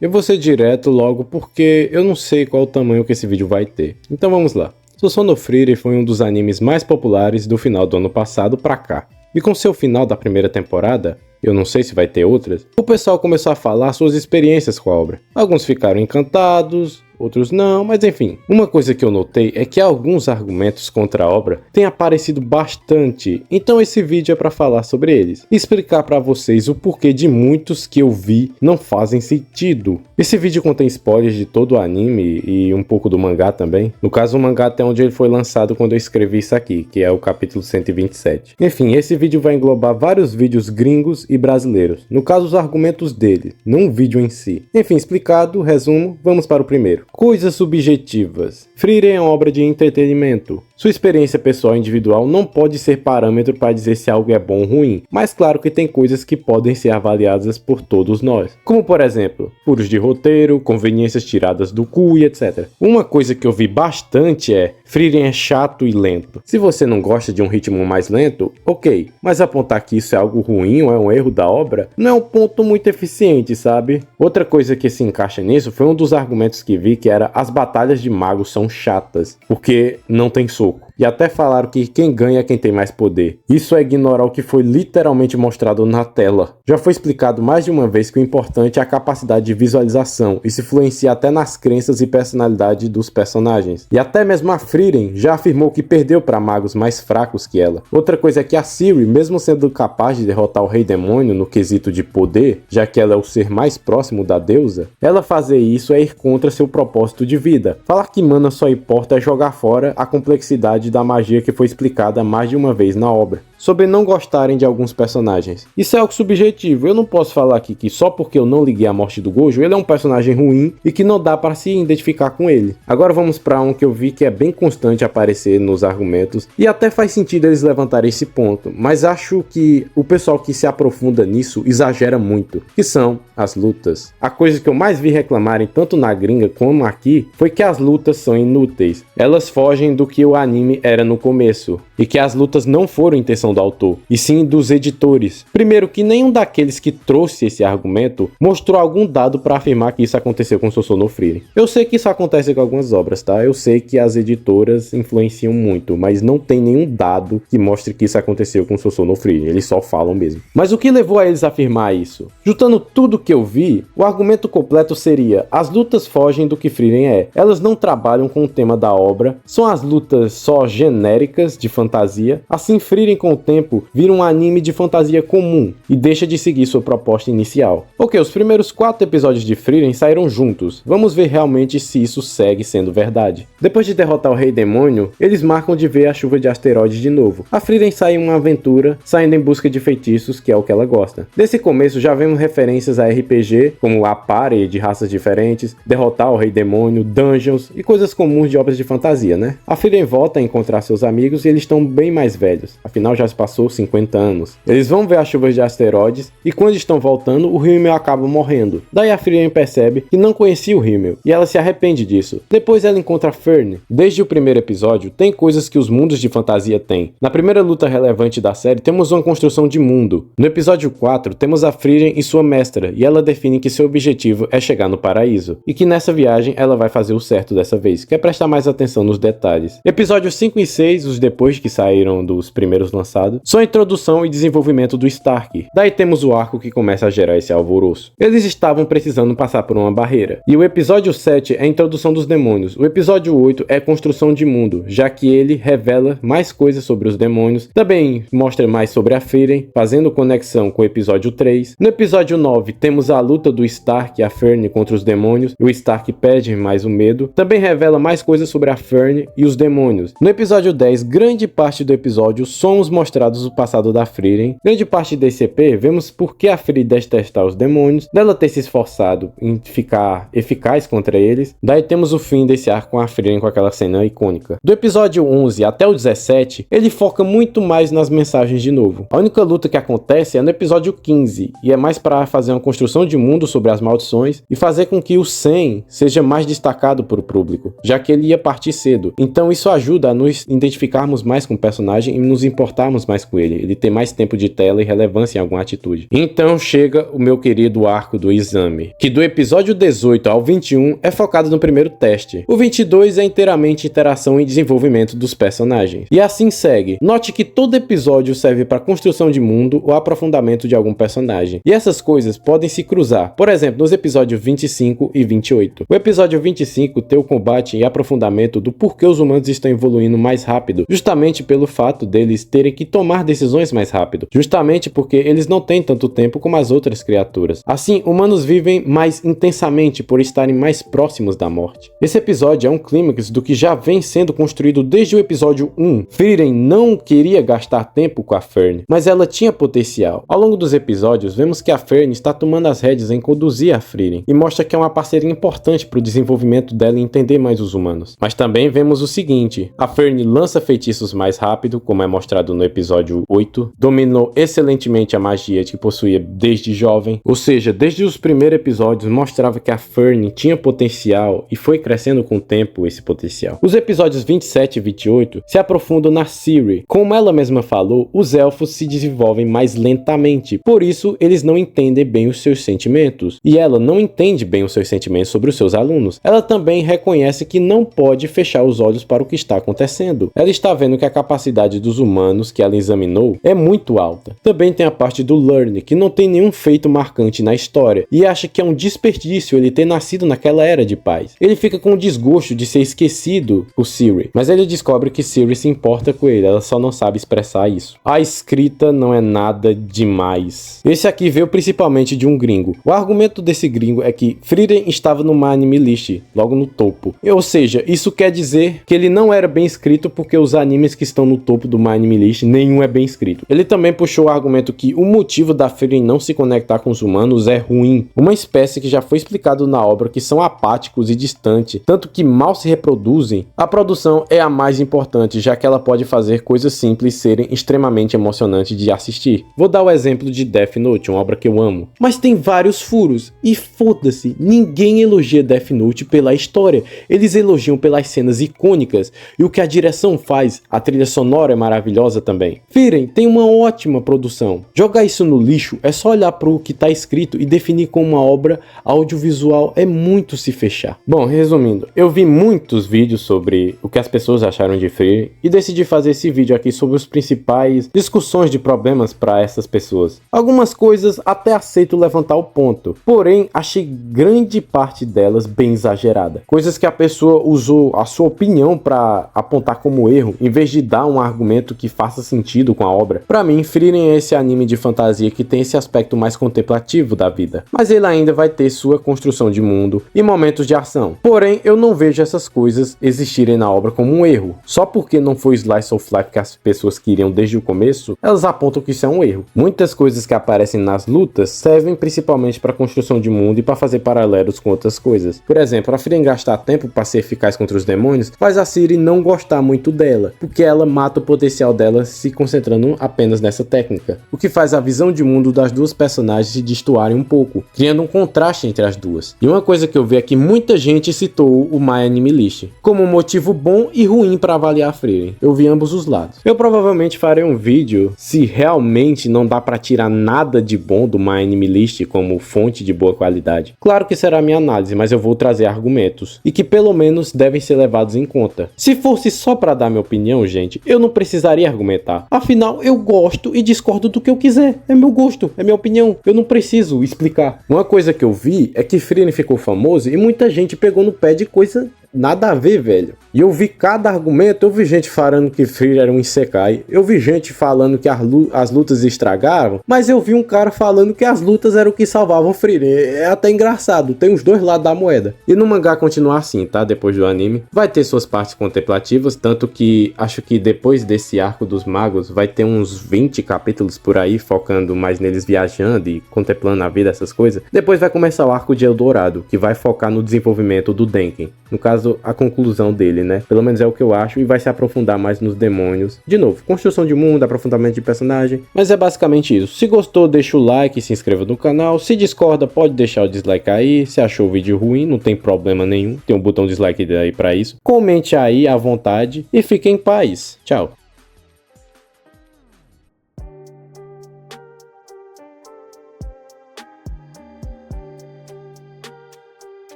Eu vou ser direto logo porque eu não sei qual o tamanho que esse vídeo vai ter. Então vamos lá. Susono no Frieren foi um dos animes mais populares do final do ano passado pra cá. E com seu final da primeira temporada, eu não sei se vai ter outras, o pessoal começou a falar suas experiências com a obra. Alguns ficaram encantados, outros não, mas enfim. Uma coisa que eu notei é que alguns argumentos contra a obra têm aparecido bastante, então esse vídeo é para falar sobre eles e explicar para vocês o porquê de muitos que eu vi não fazem sentido. Esse vídeo contém spoilers de todo o anime e um pouco do mangá também. No caso, o mangá até onde ele foi lançado quando eu escrevi isso aqui, que é o capítulo 127. Enfim, esse vídeo vai englobar vários vídeos gringos e brasileiros. No caso, os argumentos dele, não o vídeo em si. Enfim, explicado, resumo, vamos para o primeiro. Coisas subjetivas. Frieren é uma obra de entretenimento. Sua experiência pessoal e individual não pode ser parâmetro para dizer se algo é bom ou ruim, mas claro que tem coisas que podem ser avaliadas por todos nós. Como por exemplo, furos de roteiro, conveniências tiradas do cu e etc. Uma coisa que eu vi bastante é, Frieren é chato e lento. Se você não gosta de um ritmo mais lento, ok, mas apontar que isso é algo ruim ou é um erro da obra, não é um ponto muito eficiente, sabe? Outra coisa que se encaixa nisso foi um dos argumentos que vi, que era as batalhas de magos são chatas, porque não tem soco. E até falaram que quem ganha é quem tem mais poder. Isso é ignorar o que foi literalmente mostrado na tela. Já foi explicado mais de uma vez que o importante é a capacidade de visualização. Isso influencia até nas crenças e personalidade dos personagens. E até mesmo a Frieren já afirmou que perdeu para magos mais fracos que ela. Outra coisa é que a Ciri, mesmo sendo capaz de derrotar o Rei Demônio no quesito de poder, já que ela é o ser mais próximo da deusa, ela fazer isso é ir contra seu propósito de vida. Falar que mana só importa é jogar fora a complexidade da magia que foi explicada mais de uma vez na obra, sobre não gostarem de alguns personagens. Isso é algo subjetivo, eu não posso falar aqui que só porque eu não liguei à morte do Gojo, ele é um personagem ruim e que não dá para se identificar com ele. Agora vamos para um que eu vi que é bem constante aparecer nos argumentos, e até faz sentido eles levantarem esse ponto, mas acho que o pessoal que se aprofunda nisso exagera muito, que são as lutas. A coisa que eu mais vi reclamarem tanto na gringa como aqui foi que as lutas são inúteis. Elas fogem do que o anime era no começo, e que as lutas não foram intenção do autor, e sim dos editores. Primeiro, que nenhum daqueles que trouxe esse argumento mostrou algum dado para afirmar que isso aconteceu com Susono no Frieren. Eu sei que isso acontece com algumas obras, tá? Eu sei que as editoras influenciam muito, mas não tem nenhum dado que mostre que isso aconteceu com Susono no Frieren, eles só falam mesmo. Mas o que levou a eles a afirmar isso? Juntando tudo que eu vi, o argumento completo seria: as lutas fogem do que Frieren é. Elas não trabalham com o tema da obra, são as lutas só genéricas de fantasia. Assim, Frieren com o tempo vira um anime de fantasia comum e deixa de seguir sua proposta inicial. Ok, os primeiros 4 episódios de Frieren saíram juntos. Vamos ver realmente se isso segue sendo verdade. Depois de derrotar o Rei Demônio, eles marcam de ver a chuva de asteroides de novo. A Frieren sai em uma aventura, saindo em busca de feitiços, que é o que ela gosta. Desse começo já vemos referências a RPG, como a party de raças diferentes, derrotar o Rei Demônio, dungeons e coisas comuns de obras de fantasia, né? A Frieren volta a encontrar seus amigos e eles estão bem mais velhos, afinal já se passou 50 anos. Eles vão ver as chuvas de asteroides e quando estão voltando, o Rimmel acaba morrendo. Daí a Frieren percebe que não conhecia o Rimmel e ela se arrepende disso. Depois ela encontra Fern. Desde o primeiro episódio, tem coisas que os mundos de fantasia têm. Na primeira luta relevante da série, temos uma construção de mundo. No episódio 4, temos a Frieren e sua mestra, e ela define que seu objetivo é chegar no paraíso, e que nessa viagem ela vai fazer o certo dessa vez, que é prestar mais atenção nos detalhes. Episódios 5 e 6, os depois que saíram dos primeiros lançados, são a introdução e desenvolvimento do Stark. Daí temos o arco que começa a gerar esse alvoroço. Eles estavam precisando passar por uma barreira. E o episódio 7 é a introdução dos demônios. O episódio 8 é a construção de mundo, já que ele revela mais coisas sobre os demônios. Também mostra mais sobre a Frieren, fazendo conexão com o episódio 3. No episódio 9 temos a luta do Stark e a Fern contra os demônios. O Stark perde mais o medo. Também revela mais coisas sobre a Fern e os demônios. No episódio 10, grande parte do episódio somos mostrados o passado da Frieren. Grande parte desse EP, vemos por que a Frieren detestar os demônios, dela ter se esforçado em ficar eficaz contra eles. Daí temos o fim desse arco com a Frieren com aquela cena icônica. Do episódio 11 até o 17, ele foca muito mais nas mensagens de novo. A única luta que acontece é no episódio 15, e é mais para fazer uma construção de mundo sobre as maldições e fazer com que o Sen seja mais destacado para o público, já que ele ia partir cedo. Então isso ajuda a nos identificarmos mais com o personagem e nos importar interagirmos mais com ele ter mais tempo de tela e relevância em alguma atitude. Então chega o meu querido arco do exame, que do episódio 18 ao 21 é focado no primeiro teste. O 22 é inteiramente interação e desenvolvimento dos personagens. E assim segue. Note que todo episódio serve para construção de mundo ou aprofundamento de algum personagem. E essas coisas podem se cruzar. Por exemplo, nos episódios 25 e 28. O episódio 25 tem o combate e aprofundamento do porquê os humanos estão evoluindo mais rápido, justamente pelo fato deles terem que tomar decisões mais rápido, justamente porque eles não têm tanto tempo como as outras criaturas. Assim, humanos vivem mais intensamente por estarem mais próximos da morte. Esse episódio é um clímax do que já vem sendo construído desde o episódio 1. Frieren não queria gastar tempo com a Fern, mas ela tinha potencial. Ao longo dos episódios, vemos que a Fern está tomando as rédeas em conduzir a Frieren, e mostra que é uma parceria importante para o desenvolvimento dela e entender mais os humanos. Mas também vemos o seguinte: a Fern lança feitiços mais rápido, como é mostrado no episódio 8, dominou excelentemente a magia que possuía desde jovem, ou seja, desde os primeiros episódios mostrava que a Fern tinha potencial e foi crescendo com o tempo esse potencial. Os episódios 27 e 28 se aprofundam na Ciri. Como ela mesma falou, os elfos se desenvolvem mais lentamente, por isso eles não entendem bem os seus sentimentos, e ela não entende bem os seus sentimentos sobre os seus alunos. Ela também reconhece que não pode fechar os olhos para o que está acontecendo. Ela está vendo que a capacidade dos humanos que ela examinou é muito alta. Também tem a parte do Lurn, que não tem nenhum feito marcante na história, e acha que é um desperdício ele ter nascido naquela era de paz. Ele fica com o desgosto de ser esquecido por Ciri, mas ele descobre que Ciri se importa com ele, ela só não sabe expressar isso. A escrita não é nada demais. Esse aqui veio principalmente de um gringo. O argumento desse gringo é que Frieren estava no My Anime List, logo no topo. Ou seja, isso quer dizer que ele não era bem escrito porque os animes que estão no topo do My Anime List, nenhum é bem escrito. Ele também puxou o argumento que o motivo da Frieren não se conectar com os humanos é ruim. Uma espécie que já foi explicado na obra que são apáticos e distantes, tanto que mal se reproduzem. A produção é a mais importante, já que ela pode fazer coisas simples serem extremamente emocionantes de assistir. Vou dar o exemplo de Death Note, uma obra que eu amo. Mas tem vários furos, e foda-se, ninguém elogia Death Note pela história, eles elogiam pelas cenas icônicas, e o que a direção faz, a trilha sonora é maravilhosa também. Frieren tem uma ótima produção. Jogar isso no lixo é só olhar para o que está escrito e definir como uma obra audiovisual é muito se fechar. Bom, resumindo, eu vi muitos vídeos sobre o que as pessoas acharam de Frieren e decidi fazer esse vídeo aqui sobre os principais discussões de problemas para essas pessoas. Algumas coisas até aceito levantar o ponto, porém achei grande parte delas bem exagerada. Coisas que a pessoa usou a sua opinião para apontar como erro, em vez de dar um argumento que faça sentido com a obra. Para mim, Frieren é esse anime de fantasia que tem esse aspecto mais contemplativo da vida, mas ele ainda vai ter sua construção de mundo e momentos de ação. Porém, eu não vejo essas coisas existirem na obra como um erro. Só porque não foi Slice of Life que as pessoas queriam desde o começo, elas apontam que isso é um erro. Muitas coisas que aparecem nas lutas servem principalmente para construção de mundo e para fazer paralelos com outras coisas. Por exemplo, a Frieren gastar tempo para ser eficaz contra os demônios faz a Ciri não gostar muito dela, porque ela mata o potencial dela se concentrando apenas nessa técnica, o que faz a visão de mundo das duas personagens se destoarem um pouco, criando um contraste entre as duas. E uma coisa que eu vi é que muita gente citou o My Anime List como um motivo bom e ruim para avaliar a Frieren. Eu vi ambos os lados. Eu provavelmente farei um vídeo se realmente não dá para tirar nada de bom do My Anime List como fonte de boa qualidade. Claro que será minha análise, mas eu vou trazer argumentos e que pelo menos devem ser levados em conta. Se fosse só para dar minha opinião, gente, eu não precisaria argumentar. Afinal, eu gosto e discordo do que eu quiser. É meu gosto, é minha opinião. Eu não preciso explicar. Uma coisa que eu vi é que Frieren ficou famoso e muita gente pegou no pé de coisa nada a ver, velho. E eu vi cada argumento, eu vi gente falando que Frieren era um isekai, eu vi gente falando que as lutas estragavam, mas eu vi um cara falando que as lutas eram o que salvavam Frieren. É até engraçado, tem os dois lados da moeda. E no mangá continua assim, tá? Depois do anime, vai ter suas partes contemplativas, tanto que acho que depois desse arco dos magos, vai ter uns 20 capítulos por aí, focando mais neles viajando e contemplando a vida, essas coisas. Depois vai começar o arco de Eldorado, que vai focar no desenvolvimento do Denken. No caso, a conclusão dele, né? Pelo menos é o que eu acho, e vai se aprofundar mais nos demônios. De novo, construção de mundo, aprofundamento de personagem, mas é basicamente isso. Se gostou, deixa o like e se inscreva no canal. Se discorda, pode deixar o dislike aí. Se achou o vídeo ruim, não tem problema nenhum. Tem um botão dislike aí pra isso. Comente aí à vontade e fique em paz. Tchau.